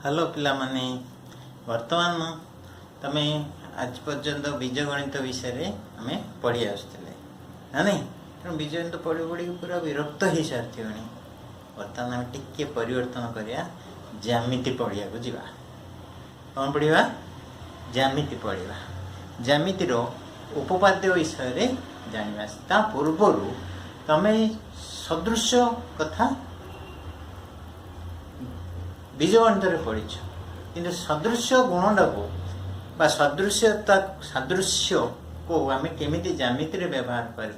Hello पिला माने वर्तमान तमे आज पर्यंत बीजगणित विषय रे आमे पढ़ी आसुतले ना नहीं तेणु बीजगणित पढ़ी पढ़ी पूरा विरक्त हो सारी वर्तमान आम टिके परिवर्तन करिया ज्यामिति पढ़िया को जीवा कौन पढ़ा ज्यामिति पढ़ा ज्यामिति उपपाद्य विषय रे जानिबा ता पूर्व तमे सदृश कथा बीजगणित पढ़ीच कि सदृश गुणटा को सादृश्य को आम केमी ज्यामिति व्यवहार कर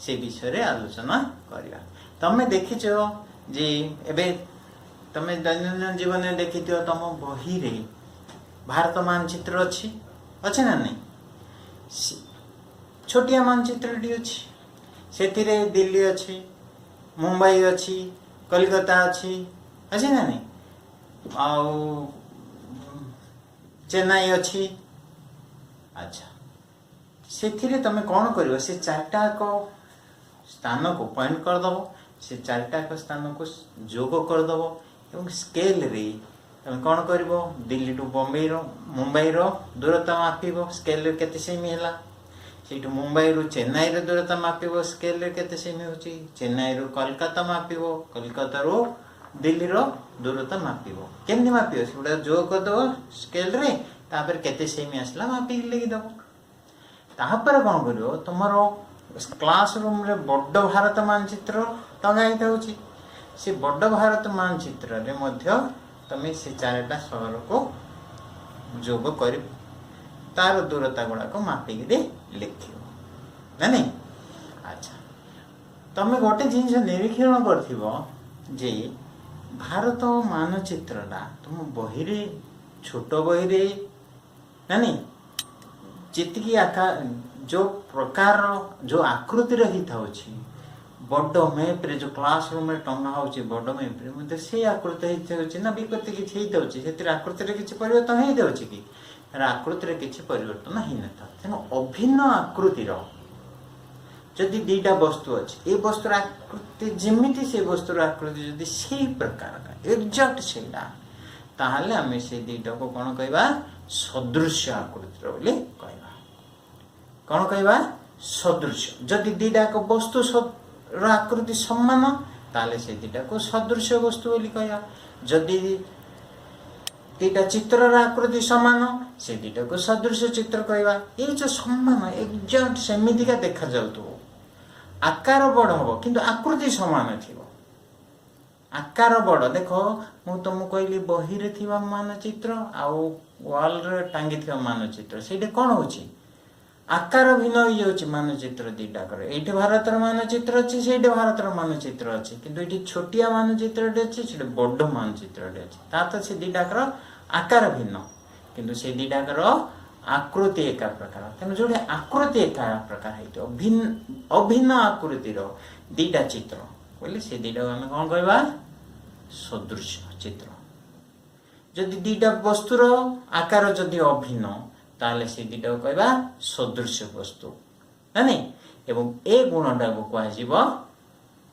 से विषय रे आलोचना करवा। तमें देखीच जे एबे तमें दैनंदिन जीवन में देखी तुम बही रे भारत मानचित्र अच्छी अच्छे ना नहीं छोटिया मानचित्र अच्छी से दिल्ली अच्छी मुंबई अच्छी कलकत्ता अच्छी अच्छे ना नहीं आउ चेन्नई अच्छी। अच्छा से तमें कौन कर से चार्टा को स्थान को पॉइंट करदेव से चार्टा को स्थान को जोग करदेव और स्केल रे तुम कौन कर दिल्ली टू बॉम्बे मुंबई दूरता मापिब स्केल रे केते सेमी है से मुंबई रू चेन्नई रो दूरता मापिब स्केल रे केते सेमी होची चेन्नई रू कोलकाता मापिब कोलकाता रू दिल्ली रो दूरता मापिब केमनी मापिब से जोग करदेव स्केल रे तापर केते सेमी आसला मापिक लिखिदेव तापर कौन कर तुम क्लास रूम रे बड़ भारत मानचित्र टंगाई थाउची से बड़ भारत मानचित्र रे मध्य तमें से चारटा सहर को जोग कर तार दूरता गुड़ाक मापिक लिख ना नहीं। अच्छा तमें गोटे जिनस निरीक्षण कर जे भारत मानचित्रटा तुम बही रे छोट बही रे ना नहीं जितकी आकार जो प्रकार जो आकृति रही था बड़ मैप रे जो क्लास रूम में टंगा हो बड़ मैप रे मतलब से आकृति ना विकृति किसी से आकृति रे किसी परिवर्तन हो जाऊँ कि आकृति रे किसी परिवर्तन हो न था तेणु अभिन्न आकृतिर जदि दीटा वस्तु अच्छी ये वस्तुर आकृति जमीती से वस्तुर आकृति जदि से प्रकार एक्जाक्ट से ताहले आम से दीटा को कौन कहवा सदृश्य आकृतिर बोली कहवा कौन कहवा सदृश्य जदि दीटा को वस्तु आकृति समान ताले से दीटा को सदृश्य वस्तु बोली कहवा जदि दीटा चित्र आकृति समान से दीटा को सदृश्य चित्र कहवा ये जो समान एक्जाक्ट सेमितिका देखा जाऊ आकार बड़ हम किंतु आकृति समान थी आकार बड़ देख मु तुमको कहली बही रे थिबा मानचित्र आउ वाल रे टांगी थिबा मानचित्र सेठी कौन होची आकार भिन्न हो जाउची मानचित्र दीटा कर एठी भारतर मानचित्र अछि सेठी भारतर मानचित्र अछि किंतु एठी छोटिया मानचित्र अछि सेठी बड़ मानचित्र अछि ता त से दीटा कर आकार भिन्न किंतु से दीटा कर आकृति एका प्रकार तेणु जो आकृति एका प्रकार है अभिन्न आकृतिर दीटा चित्र बोले से दीटा आम कौन कहवा सदृश्य चित्र जदि दीटा वस्तुर आकार जदि अभिन्न ताले से दीटा कहवा सदृश्य वस्तु ना नहीं एवं ए गुणटा को कह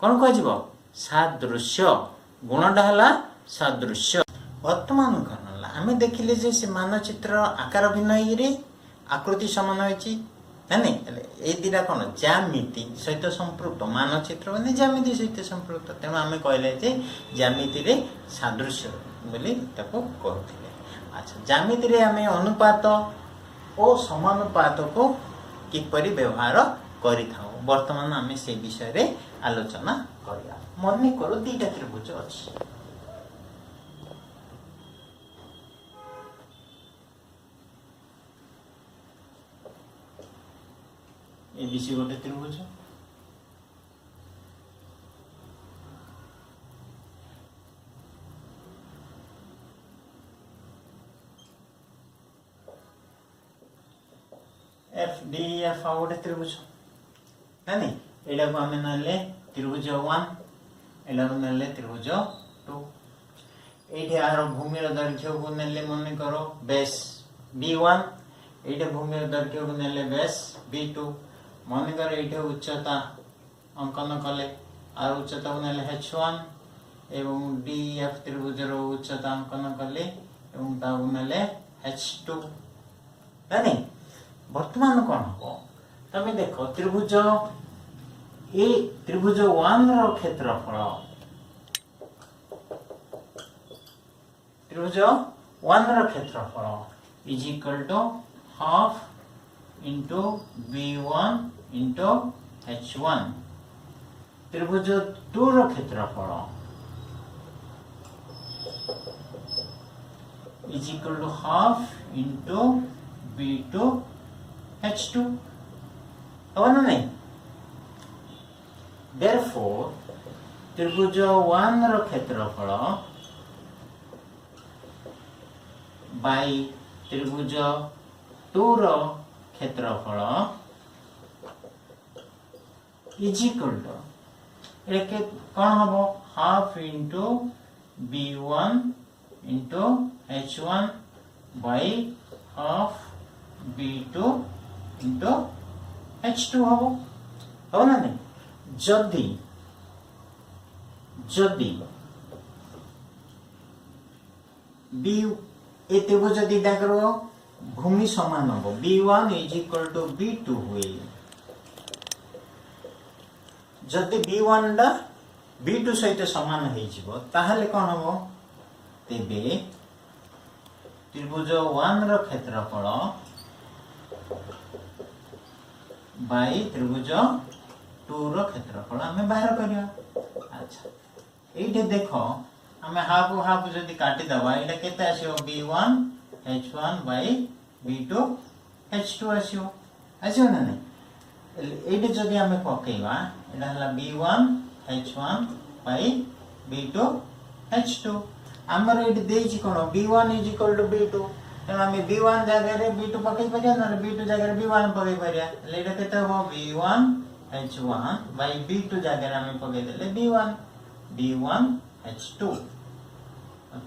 कौन कह सादृश्य गुणटा है सादृश्य। वर्तमान कौन आम देखिले जे से मानचित्र आकार भिन्न ये आकृति समान होती ना नहीं ये दीटा कौन ज्यामिति सहित संपृक्त मानचित्र मैंने ज्यामिति सहित संपृक्त तेणु आम कहले जे ज्यामिति रे सादृश्य बोली कहते। अच्छा ज्यामिति रे आम अनुपात और समानुपात को किपरि व्यवहार करि थाउ वर्तमान आम से विषय रे आलोचना करिया। मन करो दीटा त्रिभुज अछि एबीसी गोटे त्रिभुज एफ डी एफ आ गोटे त्रिभुज ना नहीं एटा को आम ना त्रिभुज 1 एटा को ना त्रिभुज 2 ये यार भूमि दैर्घ्य को ने मन करो बेस B1 ये भूमि दैर्घ्य को ने बेस B2 मन कर ये उच्चता अंकन कले आर उच्चता को ने H1 एवं डीएफ त्रिभुजर उच्चता अंकन कले एवं ताकू नेले H2 नहीं वर्तमान कौन हम तमें देख त्रिभुज ए त्रिभुज 1 रो क्षेत्रफल त्रिभुज 1 रो क्षेत्रफल is equal to half into B1 into H1 त्रिभुज 2 रो क्षेत्रफल is equal to half into B2 H2 हो ना नहीं therefore त्रिभुज 1 रो क्षेत्रफल बाय त्रिभुज 2 रो क्षेत्रफल इज इक्वल टू एके कोन हबो half into B1 into H1 by half B2 into H2 हबो हो ना नहीं जदि जदि बी ए त्रिभुज दिटाकर भूमि समान हम B1 is equal to B2 हुए जदि B1 टा B2 सहित समान हो ताहले कौन हम तेबे त्रिभुज 1 रो क्षेत्रफल बाय त्रिभुज 2 रो क्षेत्रफल हमें बाहर करिया अच्छा एठी देखो हमें हाफ हाफ जदी काटी दबा एटा केते आसीओ B1 H1 bye B2 H2 आसीओ ना नहीं एठी जदी हमें पकेवा एटा हला B1 H1 bye B2 H2 हमर एठी देछि कोन B1 is equal to B2 तेना हमें B1 जगह रे B2 पकई परिया ना B2 जगह रे B1 पकई परिया लेटा केते हो B1 H1 by B2 जगह रे हमें पकई देले B1 H2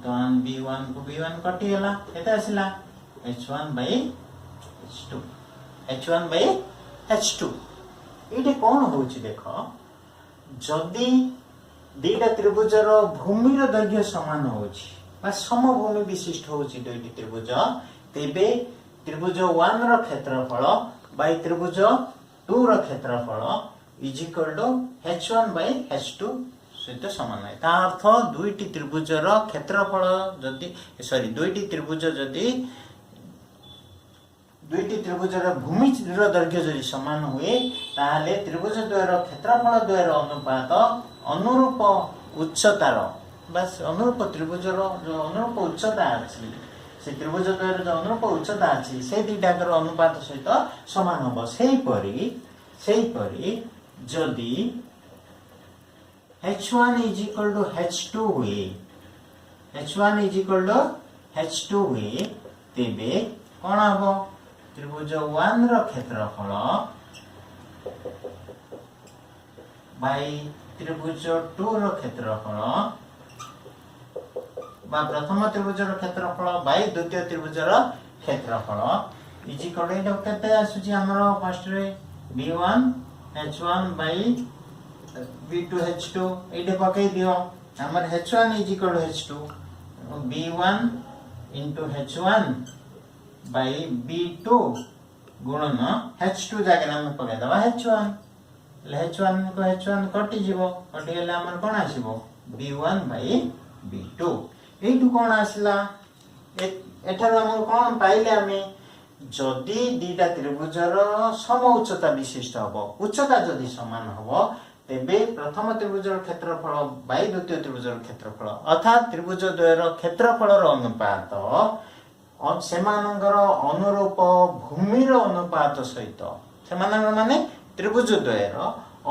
तो B1 को B1 कटि गेला केते आसिला H1 by H2 एटे कोन होछि देखो जदी दीटा त्रिभुजर भूमिर दैर्घ्य समान होछि बा समभूमि विशिष्ट होछि दुईटी त्रिभुज तेबे त्रिभुज 1 रो क्षेत्रफल बाय त्रिभुज 2 रो क्षेत्रफल is equal to H1 by H2 सहित समान है ता अर्थ दुईटी त्रिभुजर क्षेत्रफल जदी सॉरी दुईटी त्रिभुज जदी दुईटी त्रिभुजर भूमिर दैर्घ्य जदी समान हुए ताहले त्रिभुज द्वयर क्षेत्रफल द्वयर अनुपात अनुरूप उच्चतार बस अनुरूप त्रिभुजर जो अनुरूप उच्चता अछि से त्रिभुज द्वयर जो अनुरूप उच्चता अछि से दुईटाकर अनुपात सहित समान होबो सेही परी जदी H1 is equal to H2 हुए H1 is equal to H2 हुए तेबे कोन हबो त्रिभुज 1 रो क्षेत्रफल बाय त्रिभुज 2 रो क्षेत्रफल बा प्रथम त्रिभुजर क्षेत्रफल बाय द्वितीय त्रिभुजर क्षेत्रफल इज इक्वल टू केते आसुची हमरो first ray B1 H1 bye B2 H2 एटे पकई दियो हमर H1 is equal to H2 B1 into H1 by B2 गुणन H2 जगह हम पकई दबा H1 H1 को H1 कटि जीवो कटि गेले हमर कोन आसीबो B1 by B2 एटु कोन आसला एठार हम कोन पाइले हमें जदी दीटा त्रिभुजर सम उच्चता विशिष्ट हबो उच्चता जदी समान हबो तेबे प्रथम त्रिभुजर क्षेत्रफल बाय द्वितीय त्रिभुजर क्षेत्रफल अर्थात त्रिभुज द्वयर क्षेत्रफलर अनुपात सेमानंगर अनुरूप भूमिर अनुपात सहित सेमानंगर माने त्रिभुज द्वयर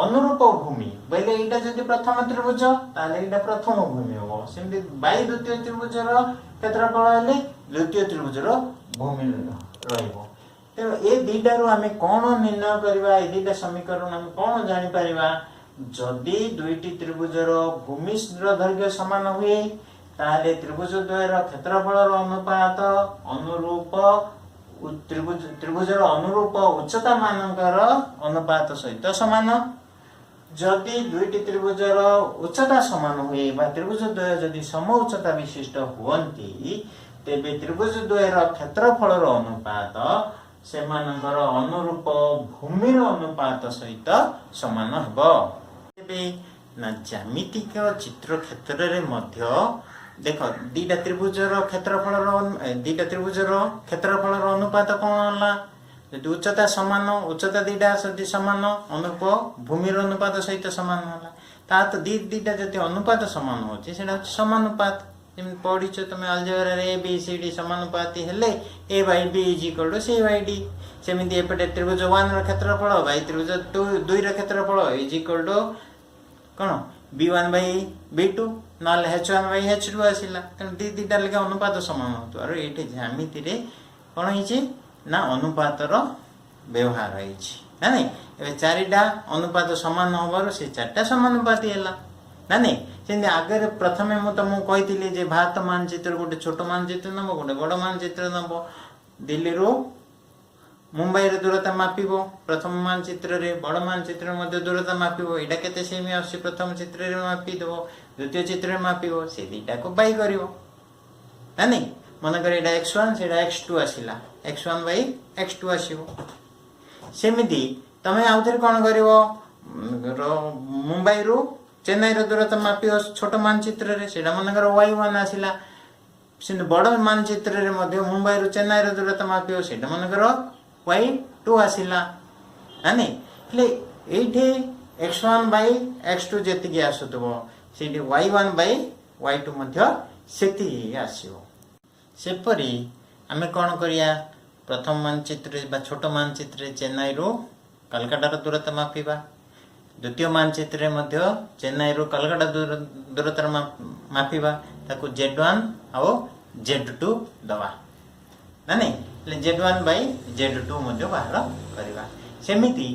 अनुरूप भूमि बेले एटा जदी प्रथम त्रिभुज ताले एटा प्रथम भूमि हो सेमि बाय द्वितीय त्रिभुजर क्षेत्रफल हेले द्वितीय त्रिभुजर भूमि रहइबो तेरो ए दीटारो हमें कोन निर्णय करबा ए दीटा समीकरण हम कोन जानि परिबा जदी दुईटी त्रिभुजर भूमिर दैर्घ्य समान हुए ताले त्रिभुज द्वयर क्षेत्रफलर अनुपात अनुरूप त्रिभुजर अनुरूप उच्चता मानकर अनुपात सहित समान जदि दुईटी त्रिभुजर उच्चता समान हुए बा त्रिभुज द्वय जदि सम उच्चता विशिष्ट हुअन्ति तेबे त्रिभुज द्वयर क्षेत्रफलर अनुपात सेमानकर अनुरूप भूमिर अनुपात सहित समान हेबो। तेबे ना ज्यामितिक चित्र क्षेत्र रे मध्य देख दीटा त्रिभुजर क्षेत्रफलर अनुपात कौन होला यदि उच्चता समान उच्चता दीटा यदि समान अनुरूप भूमिर अनुपात सहित समान होला ता तो दीटा जति अनुपात समान होची सेटा समानुपात जेम पढिछ तमे अलजेब्रा रे ABCD समानुपाती हेले A/B = C/D सेमिति एपटे त्रिभुज 1 रो क्षेत्रफल बाय त्रिभुज 2 रो क्षेत्रफल = कोन B1/B2 नाल H1/H2 आसिला तन दीटा लेके अनुपात समान होतो और एठी ज्यामिति रे कोन हिची ना अनुपातर व्यवहार रही ना नहीं ए चारिटा अनुपात समान होबार से चारटा समानुपाती हैला ना नहीं सेंदे आगे प्रथमे मु तुमको कहितिली जे भारत मानचित्र गोटे छोट मानचित्र नबो गोटे बड़ मानचित्र नबो दिल्ली रो मुंबई रे दूरता मापिबो प्रथम मानचित्र रे बड़ मानचित्र मध्ये दूरता मापिबो एटा केते सेमी आसी प्रथम चित्र रे मापि देबो द्वितीय चित्र रे मापिबो से दीटा को बाई करिवो ना नहीं मन करे एटा x1 सेटा x2 आसिला x1/x2 आसीबो सेमिति तमे आउथरे कोन करिवो मुंबई रो चेन्नई रो दूरता मापियो छोट मानचित्र रे सेटा मन करे y1 आसिला सिन बड़ मानचित्र रे मध्ये मुंबई रो चेन्नई रो दूरता मापियो सेटा मन करे y2 आसिला आनी ले एठी x1/x2 जेतिकी आसुतबो सेठी y1/y2 मध्ये सेति आसीबो सेपरी आमे कोन करिया प्रथम मानचित्र बा छोट मानचित्र चेन्नई रो कलकत्ता रो दूरता मापिबा द्वितीय मानचित्र मध्ये चेन्नई रो कलकत्ता दूरता मापिबा ताको Z1 और Z2 दवा ना नहीं Z1/Z2 मध्ये बाहर करबा सेमिति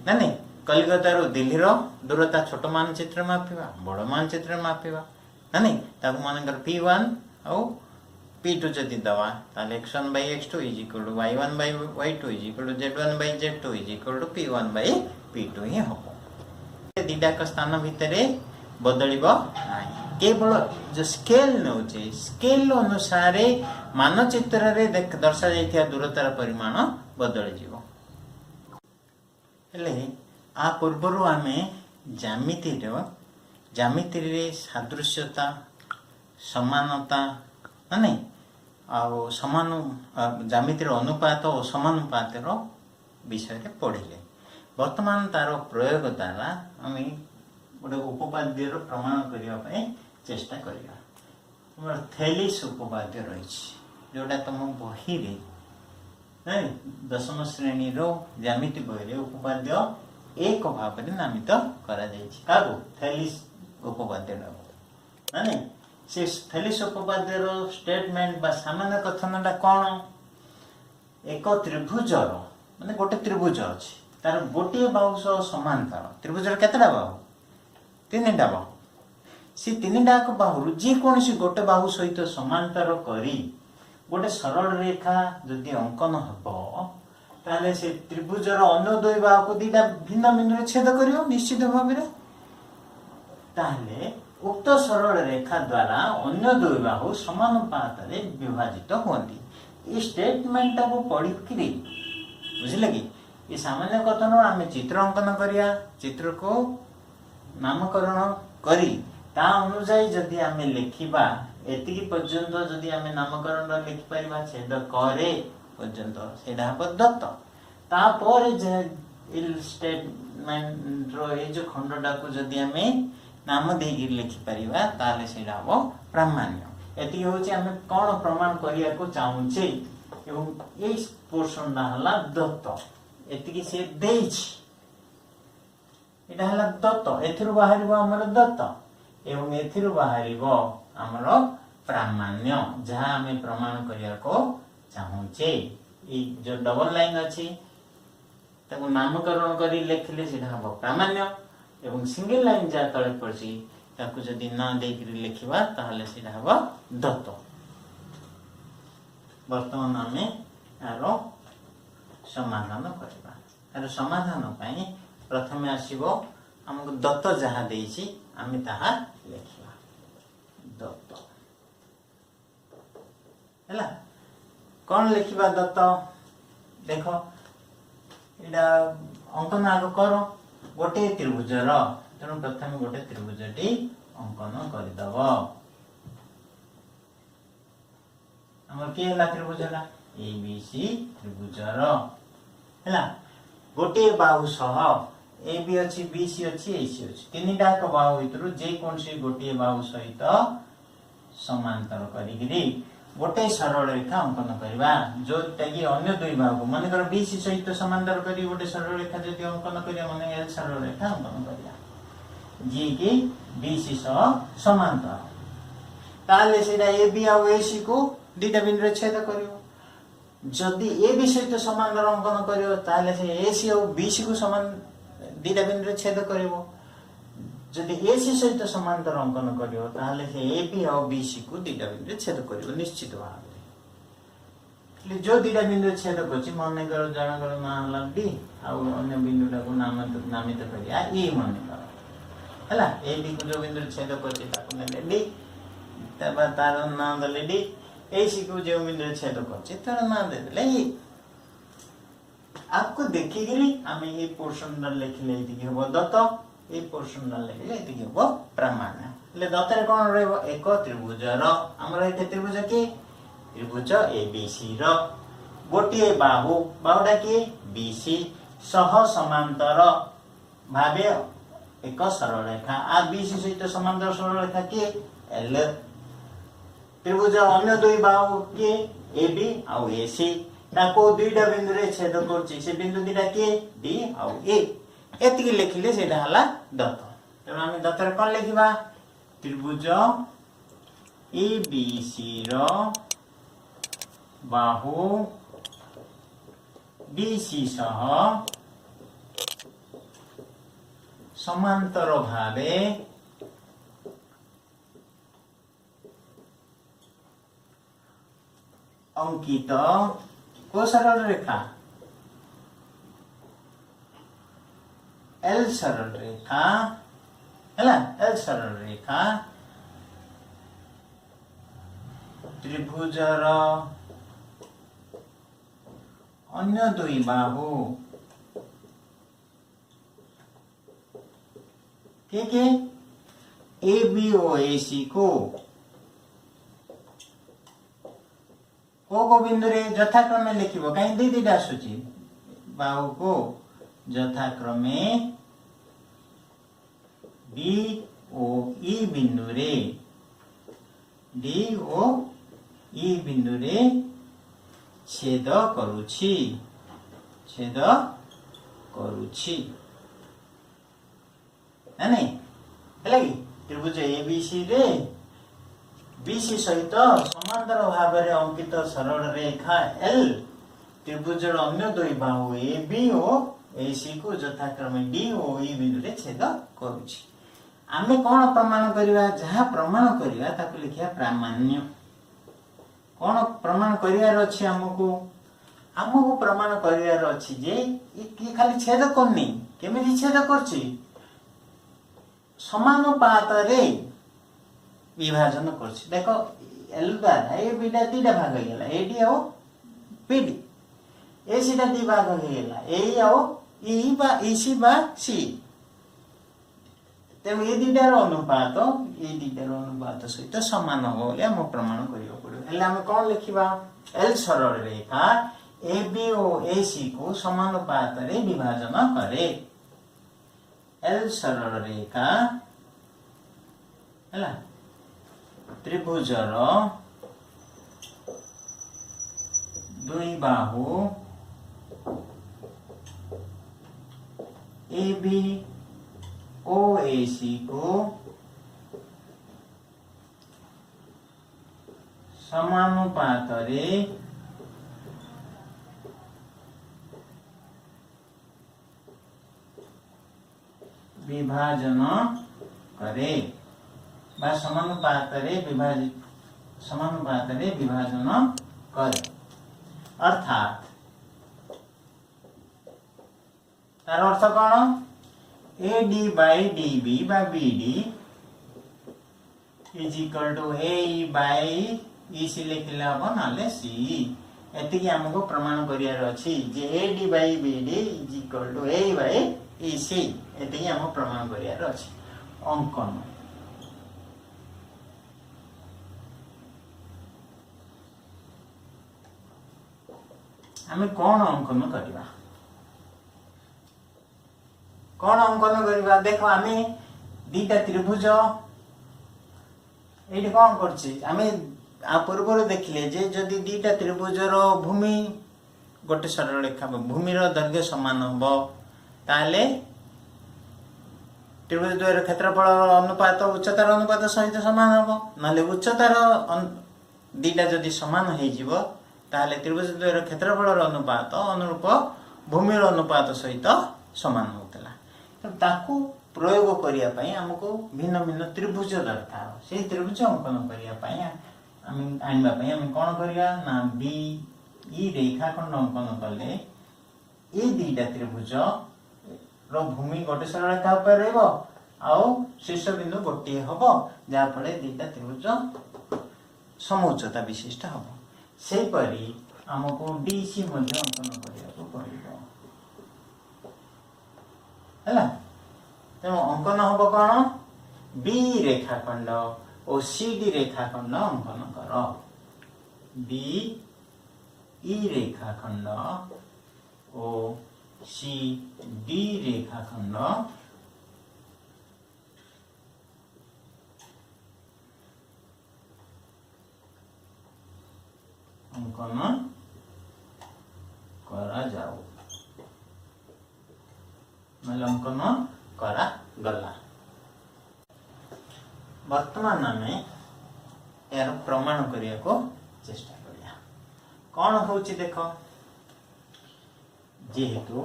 ना नहीं कलकत्ता रो दिल्ली रो दूरता छोट मानचित्र मापिबा बड़ मानचित्र मापिबा ना नहीं ताको मानकर P1 और P2 जति दवा ताले x1/x2 = y1/y2 = z1/z2 = p1/p2 ही हबो दीटा का स्थान भितरे बदलिबो नाही केवल जो स्केल नउचे स्केल अनुसार मानचित्र रे दर्शा जाइथिया दूरतार परिमाण बदल जिवो हेले आ पूर्वरु आमे ज्यामिति रे सादृश्यता समानता नहीं आउ समान ज्यामितिर अनुपात और समानुपात विषय रे पढ़िले वर्तमान तार प्रयोग द्वारा आम गोटे उपपाद्य प्रमाण करने चेष्टा करिया थेलिस उपपाद्य रही जोटा तुम बही रे दशम श्रेणी रो ज्यामिति बही रे उपपाद्य एक भाव में नामित करा जायछि कागो थेलिस उपपाद्य नहीं से थेलिस उपपाद्य रो स्टेटमेंट बा सामान्य कथनटा कौन एक त्रिभुजर माने गोटे त्रिभुज अछि तार गोटे बाहु सह समांतर त्रिभुजर केतेटा बाहु तीनटा बाहु से तीनटा को बाहु जे कोनसी गोटे बाहु सहित समांतर करी गोटे सरल रेखा जदि अंकन हबो ताले से त्रिभुजर अन्य दुई बाहु को दीटा भिन्न भिन्न रे छेद करियो निश्चित भाव रे ताले उक्त सरल रेखा द्वारा अन्य दुई बाहु समानुपात रे विभाजित होती। इस स्टेटमेंट को पढ़ी कि बुझिले कि ये सामान्य कथन आम चित्र अंकन करिया चित्र को नामकरण करी ता अनुसार जदि आम लिखिबा एतिकी पर्यंत जदि आम नामकरण लिखि परिबा छेद करे पर्यंत सेडा हबो दत्त तापर जे इल स्टेटमेंट रो ए जो खंडटा को जदि आम नाम देगी लिखि परिबा ताले सेडा हबो प्रामाण्य एतिकी होची आम कोन प्रमाण करिया को चाहूचे एवं ए पोर्शन ना हला दत्त एतिकी से देछ एटा हला दत्त एथिरु बाहरिबो हमर दत्त एवं एथिरु बाहरिबो हमर प्रामाण्य जहां हमें प्रमाण करिया को चाहूचे ई जो डबल लाइन अछि ताको नामकरण करी लिखले सेटा हबो प्रामाण्य एवं सिंगल लाइन जा तळे पड़छि ताको जदि ना देकरी लिखिबा ताहले सेटा हबो दत्त। वर्तमान आमे आरो समाधान करबा आरो समाधान पई प्रथमे आसीबो हमको दत्त जहाँ देइछि आमे ताहा लेखिबा दत्त हैला कौन लिखिबा दत्त देख एटा अंकन आग कर गोटे त्रिभुजर तेणु प्रथम गोटे त्रिभुजटी अंकन करदब हमर के हला त्रिभुजला एबीसी त्रिभुजर हैला गोटे बाहु सह ए बी अच्छी बी सी अच्छी ए सी अच्छी तीन टाक बाहु भितर जे कौन सी गोटे बाहु सहित समांतर करी गोटे सरल रेखा अंकन करवा जोटा कि अन्य दुई बाहु मन कर बी सी सहित समांतर करी गोटे सरल रेखा जदि अंकन करिया मन एल सरल रेखा अंकन करिया जी कि बी सी सह समांतर ताले सेटा ए बी आ ए सी को दुईटा बिंदु छेद करियो जदि ए बी सहित समांतर अंकन करियो ताले से ए सी और बी सी को समान दुईटा बिंदु छेद करिवो जदि ए सी सहित समांतर अंकन करियो ताले से ए बी और बी सी को दुईटा बिंदु छेद करिवो निश्चित भाव जो दुईटा बिंदु छेद करछि मन कर जनकर नाम लंबी आ अन्य बिंदुटा को नामित करिया ए मन कर हला ए बी को जो बिंदु छेद करछि ताको ने डी तबा तार नाम दले डी ए सी को जो बिंदु छेद करछि तार नाम दे देले ई आपको देखिगिरी आमे ये पोर्शन लिखले इति हो दत्त ये पोर्शन लिखले इति हो प्रमाण ले दत्त रे कोन रहबो एक त्रिभुजर हमर एते त्रिभुज के त्रिभुज एबीसी रो गोटे बाहु बाहुडा के बीसी सह समांतर भाबे एक सरल रेखा आ बीसी सहित समांतर सरल रेखा के एल त्रिभुज अन्य दुई बाहु के एबी आ एसी ताको दुईटा बिंदु रे छेद करछि से बिंदु दिटा के डी आ ए एतिकी लिखिले सेटा हला दत्त तेणु आमे दत्त रे कोन लिखिबा त्रिभुज एबीसी रो बाहु बीसी सह समांतर भावे अंकित को सरल रेखा एल सरल रेखा हैला एल सरल रेखा त्रिभुजर अन्य दुई बाहु के ए बी ओ ए सी को बिंदु रे यथाक्रमे लिखिबो कहीं दी दिटा आसुची बाहु को यथाक्रमे डी ओ ई बिंदु रे डी ओ ई बिंदु रे छेद करूछि नहीं है त्रिभुज एबीसी रे बीसी सहित समांतर भाव में अंकित सरल रेखा एल त्रिभुज अन्य दुई बाहु ए बी और ए सी को यथाक्रमे डी ओ ई बिंदु रे छेद करूछि आमे कोन प्रमाण करिवा जहा प्रमाण करिवा ताको लिखिया प्रामाण्य कोन प्रमाण करिवार अछि हमको प्रमाण करिवार अछि जे ई खाली छेद करनी केमिति छेद करछि समानुपात रे विभाजन करछि देखो एल बार ए बीटा तीटा भाग गेला ए डी और पी डी ए सी टा दी भाग गेला ए और ई बा ई सी बा सी तेणु ए दुईटार अनुपात सहित सामान हम बोले हम प्रमाण करियो पड़ो हेले हम कौन लिखिबा एल सरल रेखा ए बी और ए सी को समानुपात रे विभाजन करे एल सरल रेखा हैला त्रिभुजर दुई बाहु ए बी ओ ए सी को समानुपात रे विभाजन करे बा समानुपात रे विभाजन करे अर्थात तार अर्थ कौन AD बाय DB बा BD is equal to AE by EC लिखले हम नाले C एति कि हमको प्रमाण करियार अछि जे AD by BD is equal to AE by EC एति कि हम प्रमाण करियार अछि अंकन हमें कौन अंकन करवा कौन अंकन करवा देखो आमे दीटा त्रिभुज एठी कौन करछि आमे आ पूर्व देखिले जे जदि दीटा त्रिभुजर भूमि गोटे सरल रेखा भूमिर दैर्घ्य समान हो ताले त्रिभुज द्वयर क्षेत्रफल अनुपात उच्चतार अनुपात सहित समान हो नाले उच्चतार दीटा जदि समान हो जिवो ताले त्रिभुज द्वयर क्षेत्रफल अनुपात अनुरूप भूमिर अनुपात सहित समान होतला तो ताकू प्रयोग करिया पई हमको भिन्न भिन्न त्रिभुज दरकार से त्रिभुज अंकन करिया पई हम आनिबा पई हम कोन करिया ना बी ई रेखाखंड अंकन करले ए दीटा त्रिभुज रो भूमि गोटे सरल रेखा पर रहबो आउ शीर्ष बिंदु गोटे हबो जा फले दीटा त्रिभुज समोच्चता विशिष्ट हबो से परी हमको डीसी मध्ये अंकन करिया को पड़िबो हैला तेणु अंकन हम कौन बी रेखाखंड और CD रेखाखंड अंकन कर बी ई रेखाखंड और CD रेखाखंड अंकन करा जाओ मतलब अंकन करा गला वर्तमान में यार प्रमाण करिया को चेष्टा करिया कौन होची देखो जेहेतु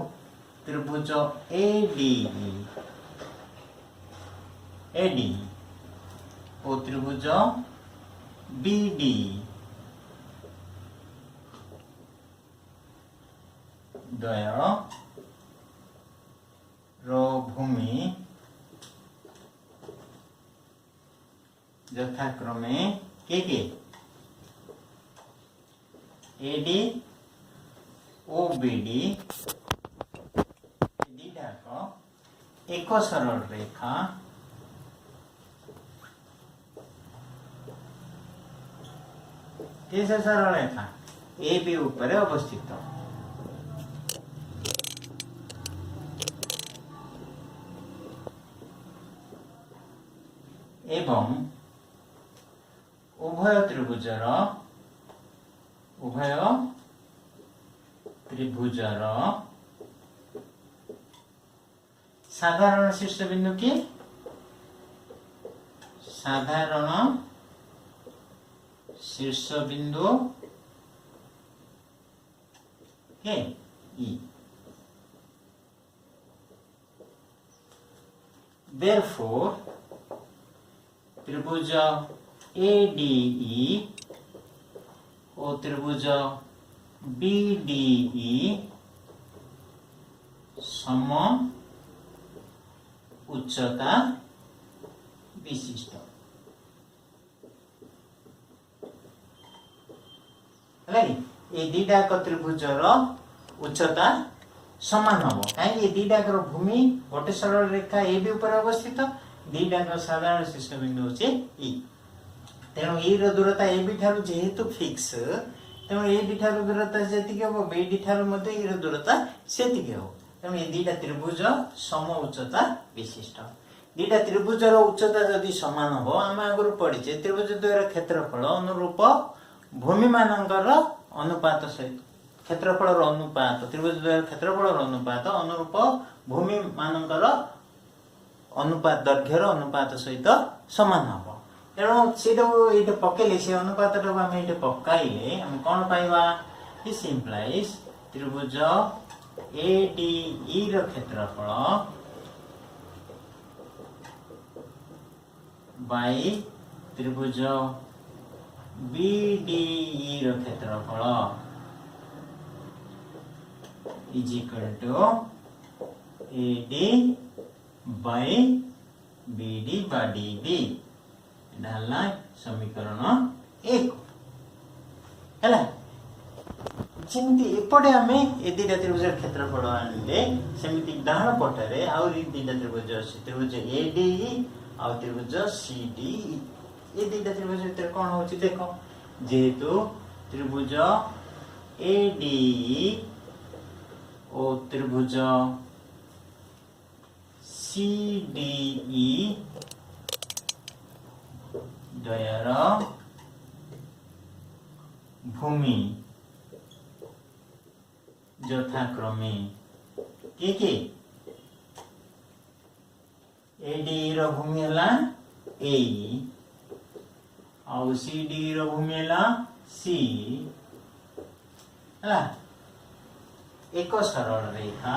त्रिभुज AD और त्रिभुज BD द्वय रो भूमि यथाक्रमे के AD OBD दीटा को एक सरल रेखा कैसे सरल रेखा AB ऊपर अवस्थित एवं उभय त्रिभुजर साधारण शीर्ष बिंदु की साधारण शीर्ष बिंदु के E therefore त्रिभुज ADE और त्रिभुज BDE सम उच्चता विशिष्ट ये दीटा त्रिभुजर उच्चता समान हम कहीं ये दीटा भूमि गोटे सरल रेखा ए भी ऊपर अवस्थित दीटा साधारण शीर्ष बिंदु होचे ई तेणु ई रो दूरता ए बी ठारू जेहेतु फिक्स तेणु ए बी ठारू दूरता जेतिके हो बी डी ठारू मध्ये ई रो दूरता सेतिके हो तेणु ए दीटा त्रिभुज सम उच्चता विशिष्ट दीटा त्रिभुजर उच्चता यदि समान हो हम आगु पढ़िचे त्रिभुज द्वयर क्षेत्रफल अनुरूप भूमि मानकर अनुपात सहित क्षेत्रफल अनुपात त्रिभुज द्वयर क्षेत्रफल अनुपात अनुरूप भूमि मानकर अनुपात दैर्घ्यर अनुपात सहित समान हम तेणु से पकेले से अनुपात आम ये पकाइले आम कौन पाइबा दिस इंप्लाइज त्रिभुज ADE रो क्षेत्रफल बाय त्रिभुज BDE रो क्षेत्रफल is equal to AD by BD बा डीडी डाला समीकरण 1 हैला जेमती एपटे आमे ए दिटा त्रिभुज क्षेत्रफल आनिले सेमती डाहाण पटरे आउरी दिटा त्रिभुज अछि त्रिभुज एडीई आ त्रिभुज सीडीई ए दिटा त्रिभुज भितर कोन होछि देखो जेहेतु त्रिभुज एडीई ओ त्रिभुज सीडीई द्वयर भूमि यथाक्रमे के एडी रो भूमि हला ए और सीडी रो भूमि हला सी हला एक सरल रेखा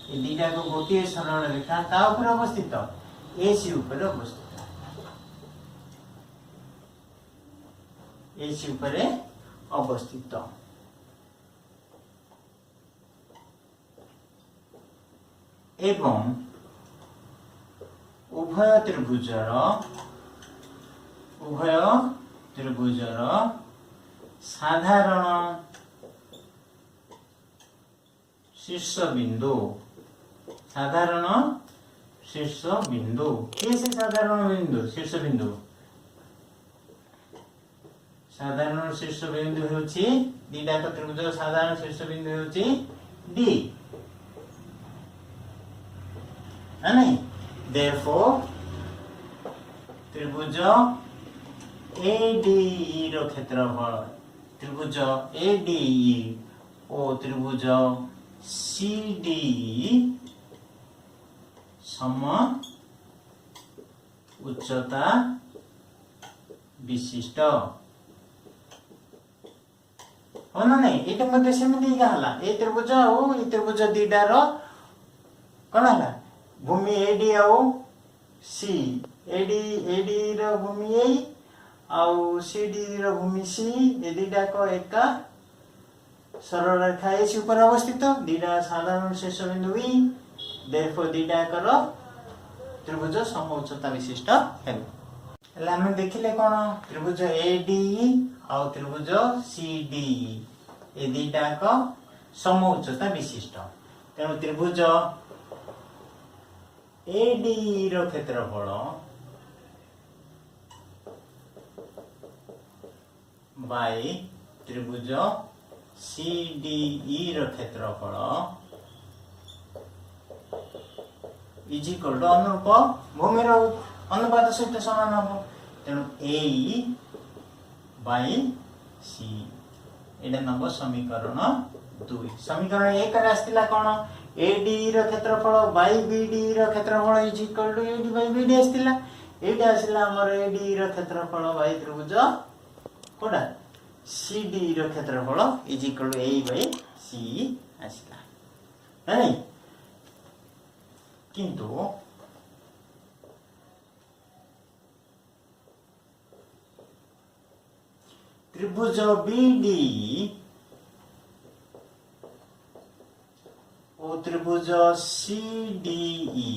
ए दीटा को गोटे सरल रेखा का ऊपर अवस्थित एसी ऊपर अवस्थित एसी ऊपर अवस्थित एवं उभय त्रिभुजर साधारण शीर्ष बिंदु कैसे साधारण बिंदु शीर्ष बिंदु साधारण शीर्ष बिंदु होछि दीटा त्रिभुज साधारण शीर्ष बिंदु होछि डी नहीं therefore त्रिभुज ADE रो क्षेत्रफल त्रिभुज ADE ओ त्रिभुज CDE सम उच्चता विशिष्ट हो ना नहीं एटा मध्ये सेमिति गाला ए त्रिभुज ओ ए त्रिभुज दीटा रो कोन हला भूमि एडी आओ सी एडी रो भूमि ए आउ सीडी रो भूमि सी ए दीटा को एका सरल रेखा एसी ऊपर अवस्थित दीटा साधारण शीर्ष बिंदु बी देयरफॉर दीटा कर त्रिभुज समउच्चता विशिष्ट हेले हम देखिले कोन त्रिभुज एडी आउ त्रिभुज सीडी ए दीटा को समउच्चता विशिष्ट तेणु त्रिभुज एडी रो क्षेत्रफल बाय त्रिभुज सीडीई रो क्षेत्रफल इज इक्वल टू अनुरूप भूमि रो अनुपात सहित समान हो तेणु ए बाय सी एटा नंबर समीकरण 2 समीकरण 1 रे आस्तिला कोन एडी रो क्षेत्रफल बाय बीडी रो क्षेत्रफल is equal to AD by BD आस्तिला एटा आस्तिला हमर एडी रो क्षेत्रफल बाय त्रिभुज कोडा सीडी रो क्षेत्रफल is equal to A by C आस्तिला नहीं किंतु त्रिभुज बीडी और त्रिभुज सीडीई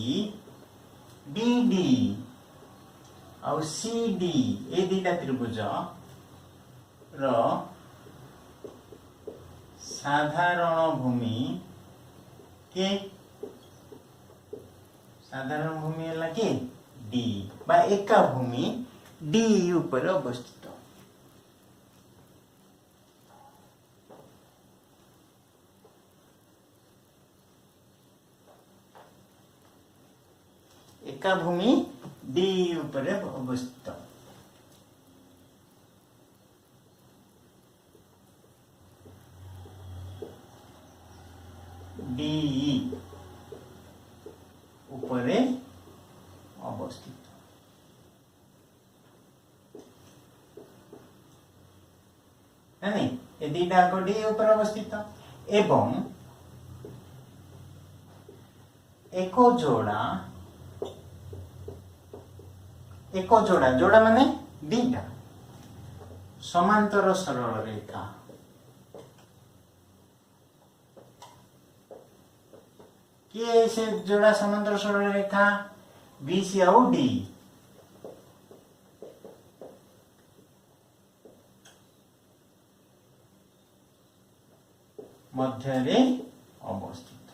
बीडी और सीडी ए दीटा त्रिभुज रो साधारण भूमि के साधारण भूमि है के डी बा एका भूमि डी ऊपर अवस्थित एका भूमि डी ऊपर अवस्थित डी ऊपर अवस्थित नहीं ये दीटा को डी ऊपर अवस्थित एवं एको जोड़ा माने दीटा समांतर सरल रेखा किए से जोड़ा समांतर सरल रेखा BC आउ D मध्य अवस्थित।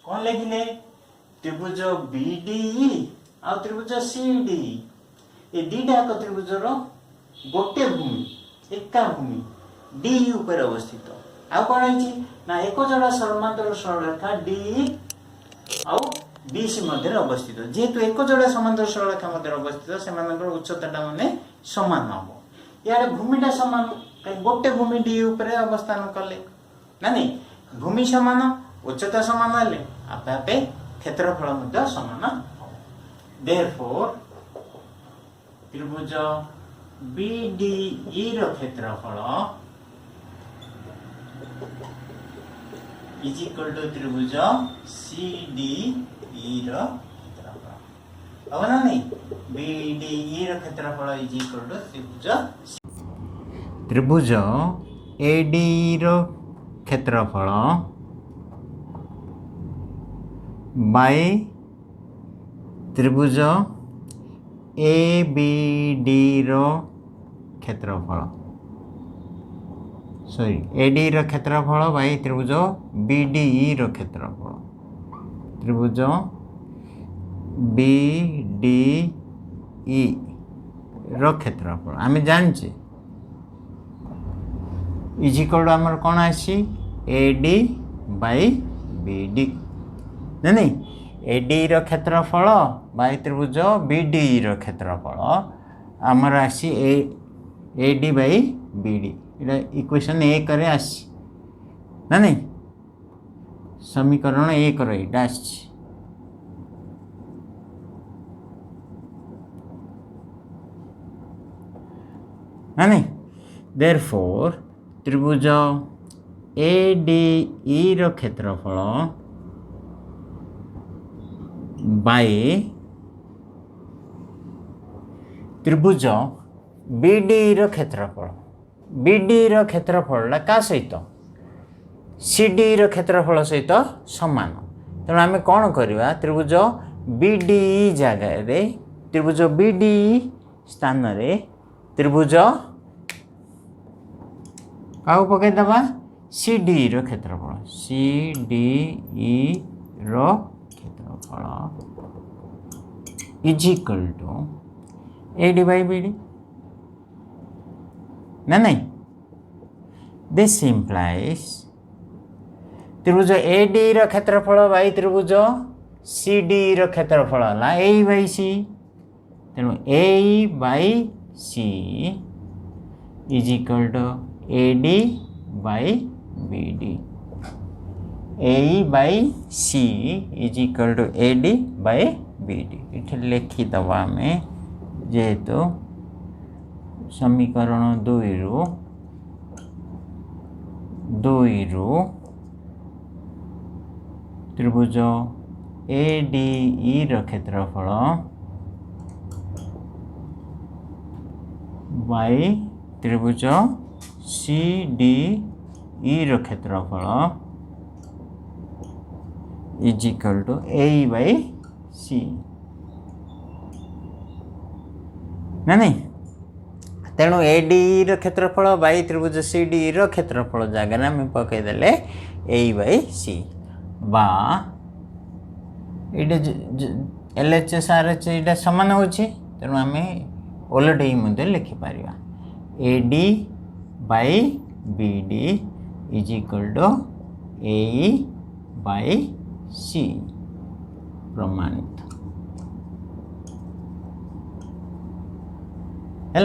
कौन लिखिले त्रिभुज BDE आ त्रिभुज CD ये दीटा एक त्रिभुजर गोटे भूमि एका भूमि D ऊपर अवस्थित। आ कौन है ना एक जोड़ा समांतर सरल रेखा D आउ BC मध्य अवस्थित जेहेतु एक जोड़ा समांतर सरल रेखा मध्य अवस्थित से उच्चता माने समान हम यार भूमिटा समान कहीं गोटे भूमि D ऊपर अवस्थान कले ना नहीं भूमि समान उच्चता समान हेले आपे आपे क्षेत्रफल मध्य समान। देयरफॉर त्रिभुज BDE रो क्षेत्रफल इज इक्वल टू त्रिभुज CDE रो क्षेत्रफल अब ना नहीं BDE रो क्षेत्रफल इज इक्वल टू त्रिभुज ADE रो क्षेत्रफल बाय त्रिभुज ABD रो क्षेत्रफल सॉरी AD रो क्षेत्रफल बाय त्रिभुज BDE रो क्षेत्रफल त्रिभुज BDE रो क्षेत्रफल आम जानचे इज इक्वल टू आमर कौन आसी AD बाय BD नहीं AD रो क्षेत्रफल बाय त्रिभुज BDE रो क्षेत्रफल आमर आसी AD बाय BD इटा इक्वेशन 1 रे आसी ना नहीं समीकरण 1 रे इटा आसी ना नहीं। देयरफॉर त्रिभुज ADE रो क्षेत्रफल बाय त्रिभुज BDE रो क्षेत्रफल BDE रो क्षेत्रफल का सहित CDE रो क्षेत्रफल सहित समान तेणु आम कौन करवा त्रिभुज BDE जगह रे त्रिभुज BDE स्थान रे त्रिभुज काउ पकई दबा CDE रो क्षेत्रफल CDE रो क्षेत्रफल is equal to AD by BD ना नहीं दिस इंप्लाइज त्रिभुज AD रो क्षेत्रफल बाय त्रिभुज CDE रो क्षेत्रफल ला A बाय C तेणु A by C is equal to AD by BD A by C is equal to AD by BD इठ लिखी दवा में जेहेतु समीकरण 2 रु त्रिभुज ADE रो क्षेत्रफल बाय त्रिभुज CDE रो क्षेत्रफल is equal to A by C ना नहीं तेणु ADE रो क्षेत्रफल बाय त्रिभुज CDE रो क्षेत्रफल जगह आम पकई देले A बाय C बा ये LHS RH ये सामान होची तेणु आम ओलटे मध्य लिखिपर AD by BD is equal to A by C प्रमाणित है।